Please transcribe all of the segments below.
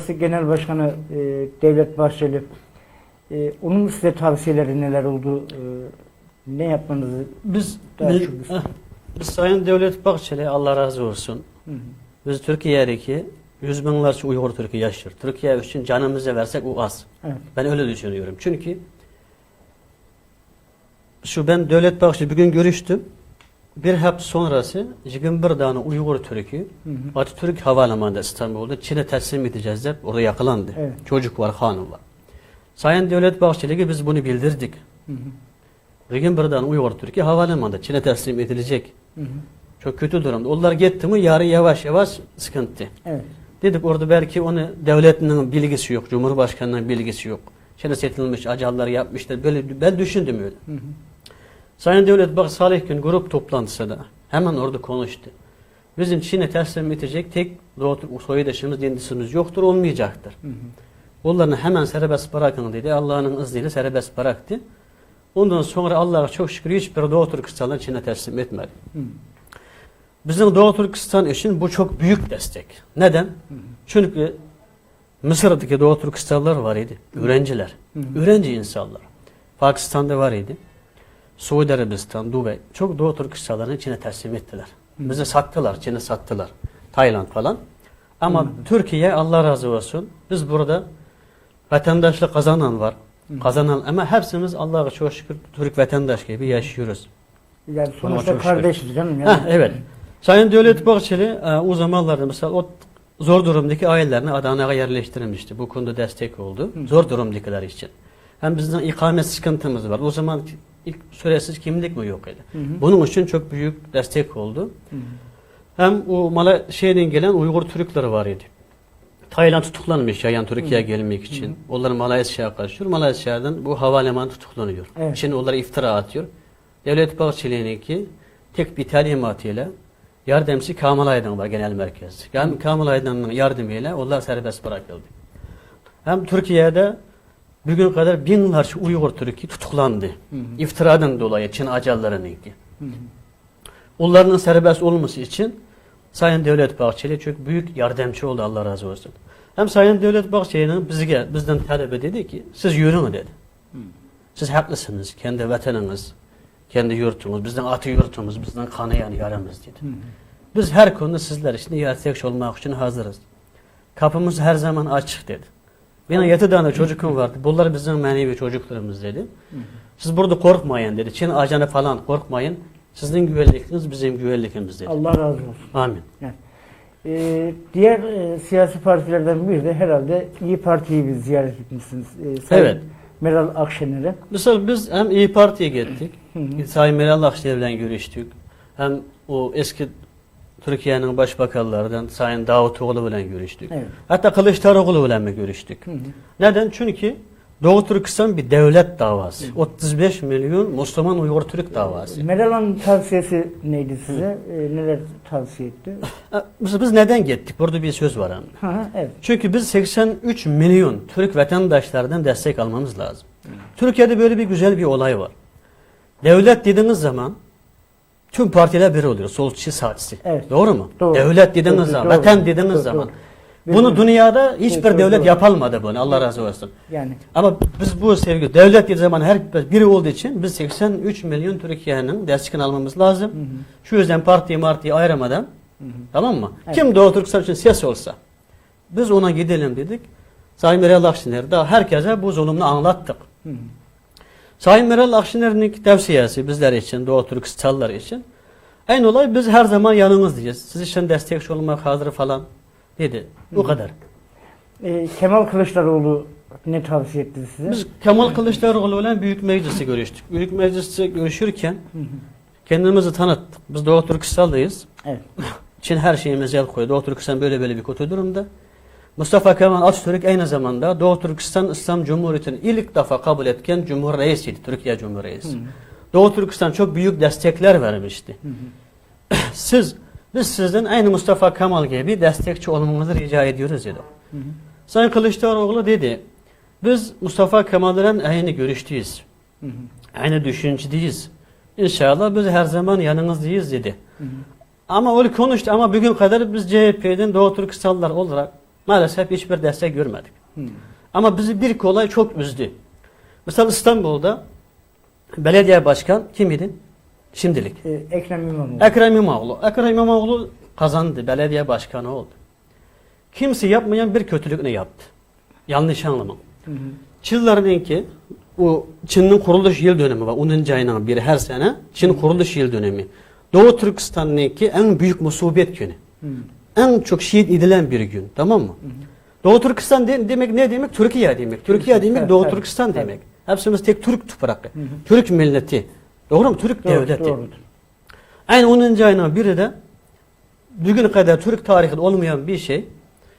Partisi Genel Başkanı Devlet Bahçeli, onun size tavsiyeleri neler oldu? Ne yapmanızı Biz çok Sayın Devlet Bahçeli, Allah razı olsun. Biz Türkiye'deki yüz binlerce Uygur Türk'ü yaşıyor. Türkiye için canımızı versek o az. Evet. Ben öyle düşünüyorum. Çünkü ben Devlet Bahçeli bir gün görüştüm. Bir hafta sonrası 21 tane Uygur Türk'ü Atatürk Havalimanı'nda İstanbul'da Çin'e teslim edeceğiz deyip orada yakalandı. Evet. Çocuk var, hanım var. Sayın Devlet Bahçeli'ye biz bunu bildirdik. 21 tane Uygur Türk'ü havalimanında Çin'e teslim edilecek. Çok kötü durumda. Onlar gitti mi yarı yavaş yavaş sıkıntı. Evet. Dedik orada belki onu devletinin bilgisi yok, Cumhurbaşkanı'nın bilgisi yok. Çin'e seçilmiş, acallar yapmışlar. Böyle ben düşündüm öyle. Sayın Devlet Bahçeli Salih gün grup toplantısında hemen orada konuştu. Bizim Çin'e teslim edecek tek soydaşımız, dindisimiz yoktur, olmayacaktır. Onları hemen serbest bırakın dedi. Allah'ın izniyle serbest bıraktı. Ondan sonra Allah'a çok şükür hiçbir Doğu Türkistan'dan Çin'e teslim etmedi. Bizim Doğu Türkistan için bu çok büyük destek. Neden? Çünkü Mısır'daki Doğu Türkistanlılar var idi. Öğrenciler. Öğrenci insanlar. Pakistan'da var idi. Suudi Arabistan, Dubai. Çok Doğu Türkistanlarını Çin'e teslim ettiler. Bize sattılar, Çin'e sattılar. Tayland falan. Ama Türkiye Allah razı olsun. Biz burada vatandaşlık kazanan var. Kazanan ama hepsimiz Allah'a çok şükür Türk vatandaş gibi yaşıyoruz. Yani sonuçta kardeşiz canım. Yani. Evet. Sayın Devlet Bahçeli o zamanlarda mesela o zor durumdaki ailelerini Adana'ya yerleştirilmişti. Bu konuda destek oldu. Zor durumdakiler için. Hem bizden ikamet sıkıntımız var. O zaman ilk süresiz kimlik mi yok idi. Bunun için çok büyük destek oldu. Hem o şeyden gelen Uygur Türkler var idi. Tayland tutuklanmış yayan Türkiye'ye gelmek için. Onlar Malezya'ya kaçıyor. Malezya'dan bu havalimanı tutuklanıyor. Evet. Şimdi onlara iftira atıyor. Devlet Bahçeli'ninki tek bir talimatıyla yardımcısı Kamal Aydın var genel merkezde. Kamal Aydın'ın yardımıyla onlar serbest bırakıldı. Hem Türkiye'de bugün kadar binlerce Uygur Türk'ü tutuklandı. İftiradan dolayı Çin acallarınınki. Onların serbest olması için Sayın Devlet Bahçeli çok büyük yardımcı oldu Allah razı olsun. Hem Sayın Devlet Bahçeli'nin bizden talep dedi ki siz yürüyün dedi. Siz haklısınız. Kendi vatanınız, kendi yurtumuz, bizden atı yurtumuz, bizden kanayan yaramız dedi. Biz her konuda sizler için yardımcı olmak için hazırız. Kapımız her zaman açık dedi. Benim 7 tane çocuğum vardı. Bunlar bizim manevi çocuklarımız dedi. Siz burada korkmayın dedi. Çin ajanı falan korkmayın. Sizin güvenlikiniz bizim güvenlikimiz dedi. Allah razı olsun. Amin. Yani, diğer siyasi partilerden biri de herhalde İyi Parti'yi bir ziyaret etmişsiniz. Evet. Meral Akşener'e. Mesela biz hem İyi Parti'ye gittik. Sayın Meral Akşener'le görüştük. Hem o eski Türkiye'nin başbakanlarından Sayın Davutoğlu ile görüştük. Evet. Hatta Kılıçdaroğlu ile görüştük. Neden? Çünkü Doğu Türkistan bir devlet davası. 35 milyon Müslüman Uygur Türk davası. Meral Hanım tavsiyesi neydi size? Neler tavsiye etti? Biz neden gittik? Burada bir söz var. Evet. Çünkü biz 83 milyon Türk vatandaşlardan destek almamız lazım. Türkiye'de böyle bir güzel bir olay var. Devlet dediğiniz zaman tüm partiler bir oluyor. Solçu, sağcısı. Evet. Doğru mu? Doğru. Devlet dediğiniz zaman, vatan dediğiniz zaman. Bunu dünyada hiçbir devlet yapamadı bunu. Allah razı olsun. Yani. Ama biz bu sevgi devlet dediği zaman her biri olduğu için biz 83 milyon Türkiye'nin destekini almamız lazım. Şu yüzden partiyi ayırmadan tamam mı? Evet. Kim Doğu Türkistan için ses olsa biz ona gidelim dedik. Sayın Meral Akşener daha herkese bu zulümünü anlattık. Sayın Meral Akşener'in tavsiyesi bizler için, Doğu Türkistanlılar için en olay biz her zaman yanınızdayız. Siz için destekçi olmak hazır falan dedi. O kadar. Kemal Kılıçdaroğlu ne tavsiye etti size? Biz Kemal Kılıçdaroğlu ile Büyük Meclis'te görüştük. Büyük Meclis'te görüşürken kendimizi tanıttık. Biz Doğu Türkistan'dayız. Evet. Çin her şeyimize el koydu. Doğu Türkistan böyle bir kötü durumda. Mustafa Kemal Atatürk aynı zamanda Doğu Türkistan İslam Cumhuriyeti'ni ilk defa kabul etken Cumhur Reisiydi. Türkiye Cumhur Reisi. Doğu Türkistan çok büyük destekler vermişti. Biz sizden aynı Mustafa Kemal gibi destekçi olmanızı rica ediyoruz dedi. Sayın Kılıçdaroğlu dedi, biz Mustafa Kemal'den aynı görüşteyiz. Aynı düşüncedeyiz. İnşallah biz her zaman yanınızdayız dedi. Ama öyle konuştu ama bugün kadar biz CHP'den Doğu Türkistanlılar olarak Maalesef hiçbir destek görmedik. Hı. Ama bizi bir olay çok üzdü. Mesela İstanbul'da belediye başkan kim idi? Şimdilik. Ekrem İmamoğlu. Ekrem İmamoğlu. Ekrem İmamoğlu kazandı. Belediye başkanı oldu. Kimse yapmayan bir kötülük ne yaptı? Yanlış anlamam. Hı hı. Çinlerin ki o Çin'in kuruluş yıl dönümü var. 10. ayının biri her sene Çin kuruluş yıl dönümü. Doğu Türkistan'ın ki en büyük musibet günü. Hı. En çok şehit edilen bir gün. Tamam mı? Hı hı. Doğu Türkistan demek ne demek? Türkiye demek. Türkiye demek Evet, Doğu evet, Türkistan evet. demek. Hepsimiz tek Türk toprağı. Hı hı. Türk milleti. Doğru mu? Türk Doğru, devleti. doğrudur. Aynı 10. ayının biri de bugüne kadar Türk tarihinde olmayan bir şey.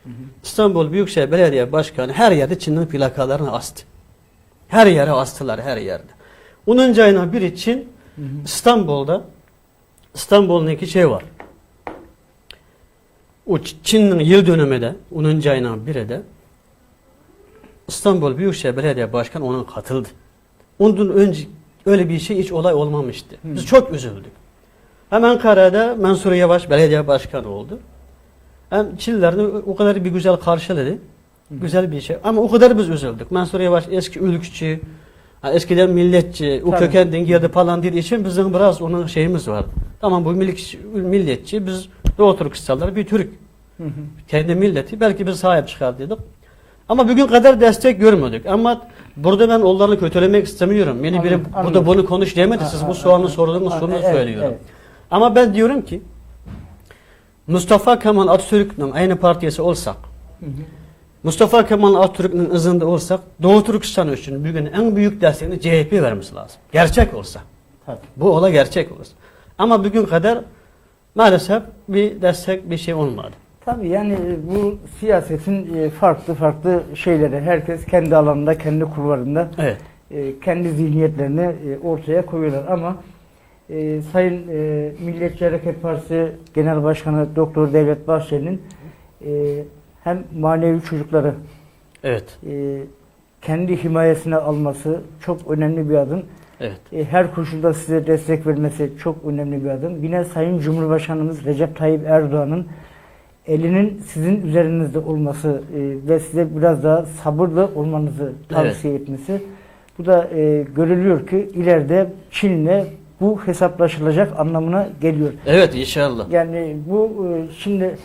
Hı hı. İstanbul Büyükşehir Belediye Başkanı her yerde Çin'in plakalarını astı. Her yere astılar, her yerde. 10. ayının biri Çin, Hı hı. İstanbul'un iki şey var. O Çin'in yıl dönümü de 10. ayının biri de İstanbul Büyükşehir Belediye Başkanı ona katıldı. Ondan önce öyle bir şey hiç olay olmamıştı. Hı. Biz çok üzüldük. Hem Ankara'da Mansur Yavaş belediye başkanı oldu. Hem Çinliler de o kadar bir güzel karşıladı. Hı. Güzel bir şey. Ama o kadar biz üzüldük. Mansur Yavaş eski ülkücü, eskiden milletçi, o Tabii. kökenden geldi falan dediği için bizim biraz onun şeyimiz vardı. Tamam bu milletçi, biz Doğu Türkistanlılar bir Türk. Hı hı. Kendi milleti belki biz sahip çıkar dedik. Ama bugün kadar destek görmedik. Ama burada ben onları kötülemek istemiyorum. Beni biri Anladım, burada anladım. bunu konuş demedi. Siz bu soğanı sorduğunuz sorunu Evet, söylüyorum. evet. Ama ben diyorum ki Mustafa Kemal Atatürk'ün aynı partiyesi olsak, Hı hı. Mustafa Kemal Atatürk'ün izinde olsak Doğu Türkistan için bugün en büyük desteğini CHP vermesi lazım. Gerçek olsa. Tabii. Bu olay gerçek olsa. Ama bugün kadar maalesef bir destek bir şey olmadı. Tabii yani bu siyasetin farklı farklı şeyleri, herkes kendi alanında, kendi kulvarında Evet. kendi zihniyetlerini ortaya koyuyorlar ama Sayın Milliyetçi Hareket Partisi Genel Başkanı Doktor Devlet Bahçeli'nin hem manevi çocukları Evet. kendi himayesine alması çok önemli bir adım. Evet. Her koşulda size destek vermesi çok önemli bir adım. Yine Sayın Cumhurbaşkanımız Recep Tayyip Erdoğan'ın elinin sizin üzerinizde olması ve size biraz daha sabırlı olmanızı tavsiye etmesi. Bu da görülüyor ki ileride Çin'le bu hesaplaşılacak anlamına geliyor. Evet inşallah. Yani bu şimdi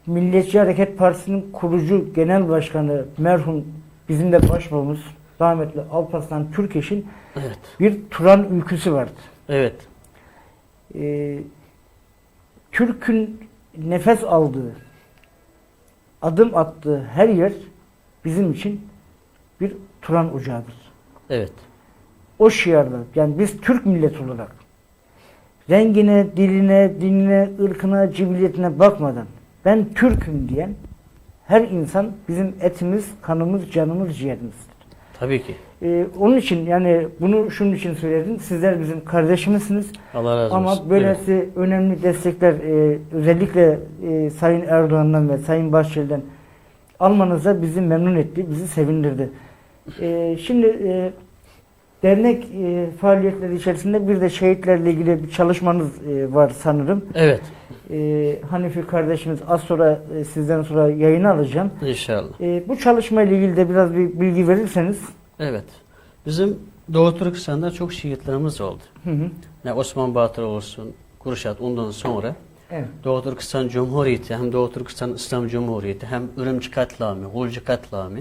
Milliyetçi Hareket Partisi'nin kurucu genel başkanı merhum bizim de başbuğumuz rahmetli Alparslan Türkeş'in Evet. bir Turan ülküsü vardı. Evet. Türk'ün nefes aldığı, adım attığı her yer bizim için bir Turan ocağıdır. Evet. O şiarla, yani biz Türk milleti olarak rengine, diline, dinine, ırkına, cibiliyetine bakmadan ben Türk'üm diyen her insan bizim etimiz, kanımız, canımız, ciğerimizdir. Tabii ki. Onun için yani bunu şunun için söyledim. Sizler bizim kardeşimizsiniz. Allah razı olsun. Ama böylesi önemli destekler özellikle Sayın Erdoğan'dan ve Sayın Bahçeli'den almanıza bizi memnun etti, bizi sevindirdi. Şimdi dernek faaliyetleri içerisinde bir de şehitlerle ilgili bir çalışmanız var sanırım. Evet. Hanifi kardeşimiz az sonra sizden sonra yayına alacağım. İnşallah. Bu çalışmayla ilgili de biraz bir bilgi verirseniz. Evet. Bizim Doğu Türkistan'da çok şehitlerimiz oldu. Hı hı. Ne Osman Batır olsun, Kürşat ondan sonra Evet. Doğu Türkistan Cumhuriyeti hem Doğu Türkistan İslam Cumhuriyeti hem Ürümçi katliamı, Gulcu katliamı,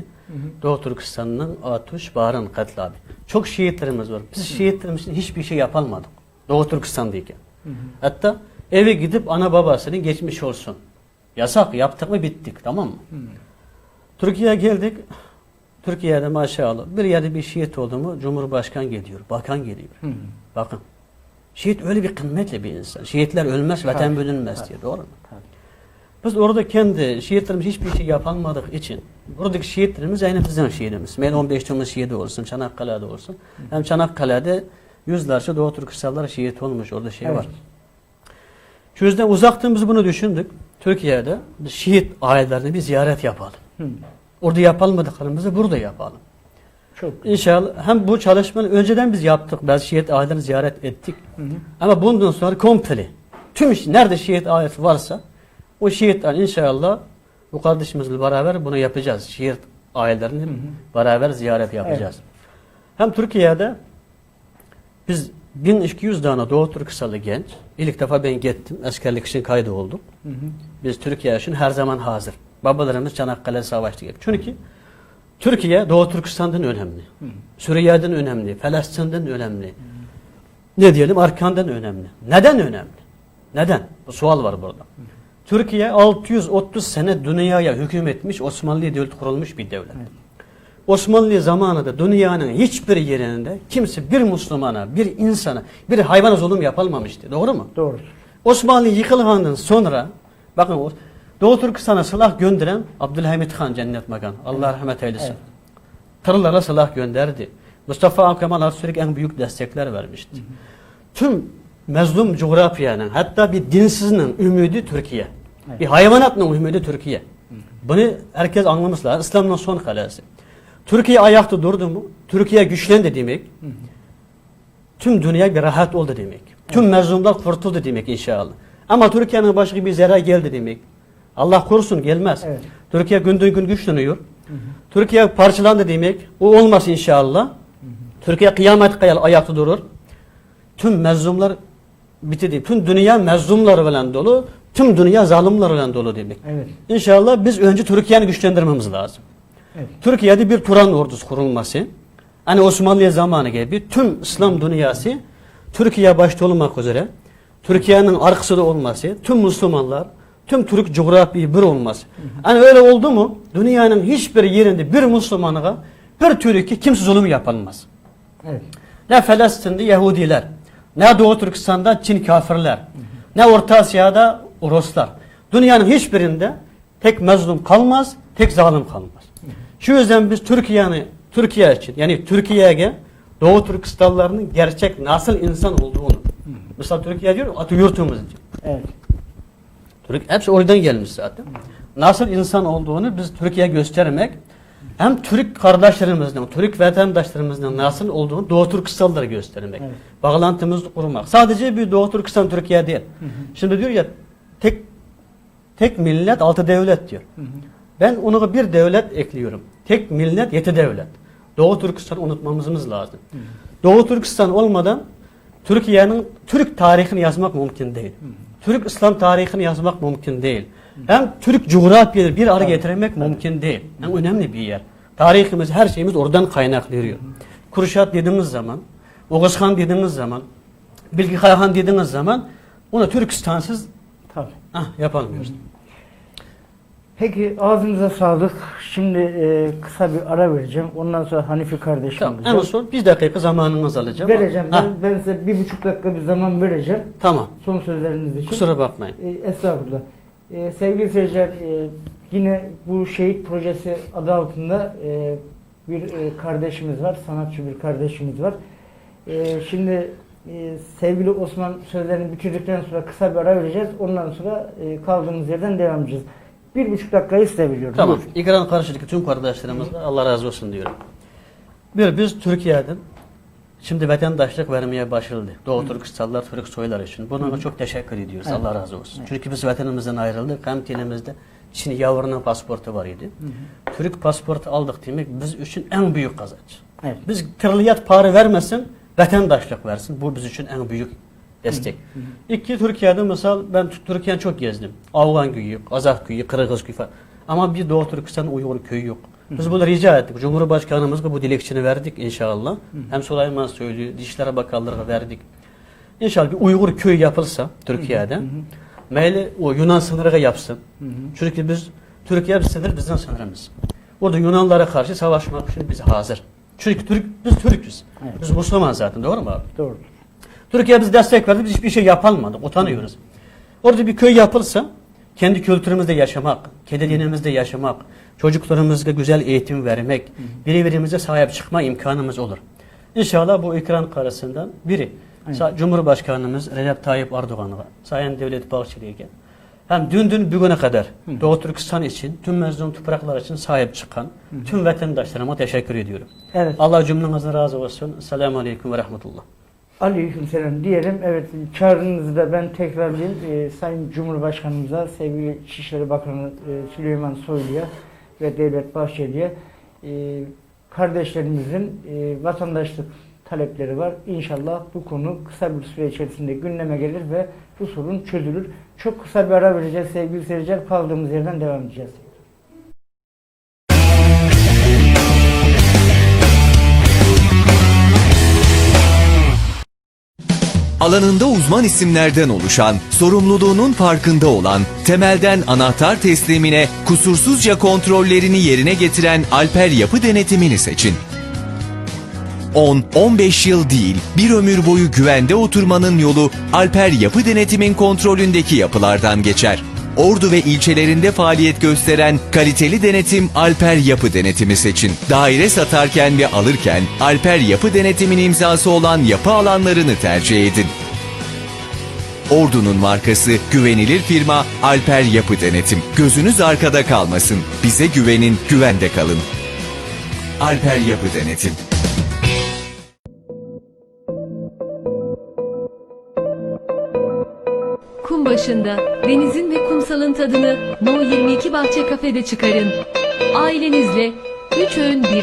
Doğu Türkistan'ın Atuş, Baran katliamı. Çok şehitlerimiz var. Biz şehitlerimiz için hiçbir şey yapamadık. Doğu Türkistan'dayken. Hatta eve gidip ana babasının geçmiş olsun. Yasak yaptık mı bittik, tamam mı? Türkiye'ye geldik. Türkiye'de maşallah bir yerde bir şehit oldu mu Cumhurbaşkanı geliyor, bakan geliyor. Bakın. Şehit öyle bir kıymetli bir insan. Şehitler ölmez, vatan bölünmez diye, doğru mu? Tabii. Biz orada kendi şehitlerimiz hiçbir şey yapamadık için buradaki şehitlerimiz aynı bizim şehidimiz. Ben 15 Temmuz şehidi olsun, Çanakkale'de olsun. Hem Çanakkale'de yüzlerce Doğu Türkistanlılar şehit olmuş, orada şey var. Şu yüzden uzaktan biz bunu düşündük. Türkiye'de şehit ailelerini bir ziyaret yapalım. Orada yapamadıklarımızı burada yapalım. Çok. İnşallah hem bu çalışmayı önceden biz yaptık. Bazı şehit ailelerini ziyaret ettik. Ama bundan sonra komple tüm nerede şehit ailesi varsa O şehitler inşallah bu kardeşimizle beraber bunu yapacağız. Şehit ailelerini beraber ziyaret yapacağız. Hem Türkiye'de biz 1200 tane Doğu Türkistanlı genç ilk defa ben gittim. Askerlik için kaydı olduk. Biz Türkiye için her zaman hazır. Babalarımız Çanakkale Savaşı'nda geldi. Çünkü Türkiye Doğu Türkistan'dan önemli. Suriye'den önemli. Filistin'den önemli. Ne diyelim? Arkan'dan önemli. Neden önemli? Neden? Bu sual var burada. Türkiye 630 sene dünyaya hükmetmiş, Osmanlı devleti kurulmuş bir devlet. Osmanlı zamanında dünyanın hiçbir yerinde kimse bir Müslümana, bir insana, bir hayvana zulüm yapılmamıştı. Doğru mu? Doğru. Osmanlı yıkılgandan sonra bakın o Doğu Türkistan'a silah gönderen Abdülhamit Han cennet mekan. Allah rahmet eylesin. Evet. Tırlara silah gönderdi. Mustafa Kemal Atatürk en büyük destekler vermişti. Tüm mezlum coğrafyanın hatta bir dinsizinin ümidi Türkiye. Evet. Bir hayvanatın ümidi Türkiye. Bunu herkes anlaması lazım. İslam'ın son kalesi. Türkiye ayakta durdu mu? Türkiye güçlendi demek. Tüm dünya bir rahat oldu demek. Tüm mezlumlar kurtuldu demek inşallah. Ama Türkiye'nin başka bir zarar geldi demek. Allah korusun gelmez. Evet. Türkiye günden gün güçleniyor. Türkiye parçalandı demek. O olmaz inşallah. Türkiye kıyamet kadar ayakta durur. Tüm mezlumlar bitti. Tüm dünya mezlumlarla dolu. Tüm dünya zalimlerle dolu demek. Evet. İnşallah biz önce Türkiye'ni güçlendirmemiz lazım. Evet. Türkiye'de bir Turan ordusu kurulması, hani Osmanlı zamanı gibi tüm İslam dünyası Türkiye başta olmak üzere Türkiye'nin arkasında olması, tüm Müslümanlar, tüm Türk coğrafyayı bir olması. Hani öyle oldu mu dünyanın hiçbir yerinde bir Müslümana bir Türkiye kimse zulüm yapılmaz. Evet. Ne Filistin'de Yahudiler, ne Doğu Türkistan'da Çin kafirler, ne Orta Asya'da Ruslar. Dünyanın hiçbirinde tek mezlum kalmaz, tek zalim kalmaz. Şu yüzden biz Türkiye için yani Türkiye'ye Doğu Türkistanlılarının gerçek nasıl insan olduğunu. Mesela Türkiye diyor atı yurtumuz diyor. Evet. Hepsi oradan gelmiş zaten. Nasıl insan olduğunu biz Türkiye'ye göstermek hem Türk kardeşlerimizden, Türk vatandaşlarımızdan nasıl olduğunu Doğu Türkistanlılara göstermek. Evet. Bağlantımızı kurmak. Sadece bir Doğu Türkistan Türkiye değil. Şimdi diyor ya tek millet altı devlet diyor. Ben ona bir devlet ekliyorum. Tek millet yedi devlet. Doğu Türkistan unutmamız lazım. Doğu Türkistan olmadan Türkiye'nin Türk tarihini yazmak mümkün değil. Türk İslam tarihini yazmak mümkün değil. Hem Türk coğrafyayı bir araya getirmek mümkün değil. Yani önemli bir yer. Tarihimiz, her şeyimiz oradan kaynaklanıyor. Kürşat dediğimiz zaman, Oğuz Han dediğimiz zaman, Bilgi Han dediğimiz zaman onu Türkistan'sız yapamıyoruz. Peki ağzınıza sağlık. Şimdi kısa bir ara vereceğim. Ondan sonra Hanifi kardeşim Tamam, olacak. en son bir dakika zamanınızı alacağım. Vereceğim. Ben size 1,5 dakika bir zaman vereceğim. Tamam. Son sözleriniz için. Kusura bakmayın. Estağfurullah. Sevgili seyirciler, yine bu şehit projesi adı altında bir kardeşimiz var. Sanatçı bir kardeşimiz var. Şimdi sevgili Osman sözlerini bitirdikten sonra kısa bir ara vereceğiz. Ondan sonra kaldığımız yerden devam edeceğiz. 1,5 dakikayı size veriyorum. Tamam. Buyurun. İkram karşıdaki tüm kardeşlerimize Allah razı olsun diyorum. Biz Türkiye'den şimdi vatandaşlık vermeye başladı. Doğu Türkistanlılar, Türk soylar için. Buna çok teşekkür ediyoruz. Evet. Allah razı olsun. Evet. Çünkü biz vatanımızdan ayrıldık. Hem dilimizde Çin yavrunun pasportu var idi. Türk pasportu aldık demek biz için en büyük kazanç. Evet. Biz triliyat para vermesin, vatandaşlık versin. Bu biz için en büyük destek. İki, Türkiye'de mesela ben Türkiye'yi çok gezdim. Afgan köyü, Kazak köyü, Kırgız köyü falan. Ama bir Doğu Türkistan Uygur köyü yok. Biz bunu rica ettik. Cumhurbaşkanımızla bu dilekçini verdik inşallah. Hem Süleyman söylüyor, Dışişleri Bakanlığı'na verdik. İnşallah bir Uygur köyü yapılsa Türkiye'de, meyli o Yunan sınırına yapsın. Çünkü Türkiye bir sınır bizim sınırımız. Orada Yunanlara karşı savaşmak için biz hazır. Çünkü biz Türk'üz. Evet. Biz Müslüman zaten, doğru mu abi? Doğru. Türkiye biz destek verdi, biz hiçbir şey yapamadık, utanıyoruz. Orada bir köy yapılsa, kendi kültürümüzde yaşamak, kendi dinimizde yaşamak, çocuklarımıza güzel eğitim vermek, birbirimize sahip çıkma imkanımız olur. İnşallah bu ekran karşısından biri, Cumhurbaşkanımız Recep Tayyip Erdoğan'a, Sayın Devlet Bahçeli'ye, hem dün bugüne kadar Doğu Türkistan için, tüm mezun topraklar için sahip çıkan tüm vatandaşlarıma teşekkür ediyorum. Evet. Allah cümlemizden razı olsun. Selamun Aleyküm ve Rahmetullah. Aleykümselam diyelim. Evet, çağrınızı da ben tekrarlayayım. Sayın Cumhurbaşkanımıza, sevgili İçişleri Bakanı Süleyman Soylu'ya ve Devlet Bahçeli'ye kardeşlerimizin vatandaşlık talepleri var. İnşallah bu konu kısa bir süre içerisinde gündeme gelir ve bu sorun çözülür. Çok kısa bir ara vereceğiz sevgili seyirciler. Kaldığımız yerden devam edeceğiz. Alanında uzman isimlerden oluşan, sorumluluğunun farkında olan, temelden anahtar teslimine kusursuzca kontrollerini yerine getiren Alper Yapı Denetimini seçin. 10-15 yıl değil, bir ömür boyu güvende oturmanın yolu Alper Yapı Denetim'in kontrolündeki yapılardan geçer. Ordu ve ilçelerinde faaliyet gösteren kaliteli denetim Alper Yapı Denetimi seçin. Daire satarken ve alırken Alper Yapı Denetim'in imzası olan yapı alanlarını tercih edin. Ordu'nun markası, güvenilir firma Alper Yapı Denetim. Gözünüz arkada kalmasın. Bize güvenin, güvende kalın. Alper Yapı Denetim. Kum başında denizin ve kumsalın tadını No 22 Bahçe Kafede çıkarın. Ailenizle 3 öğün bir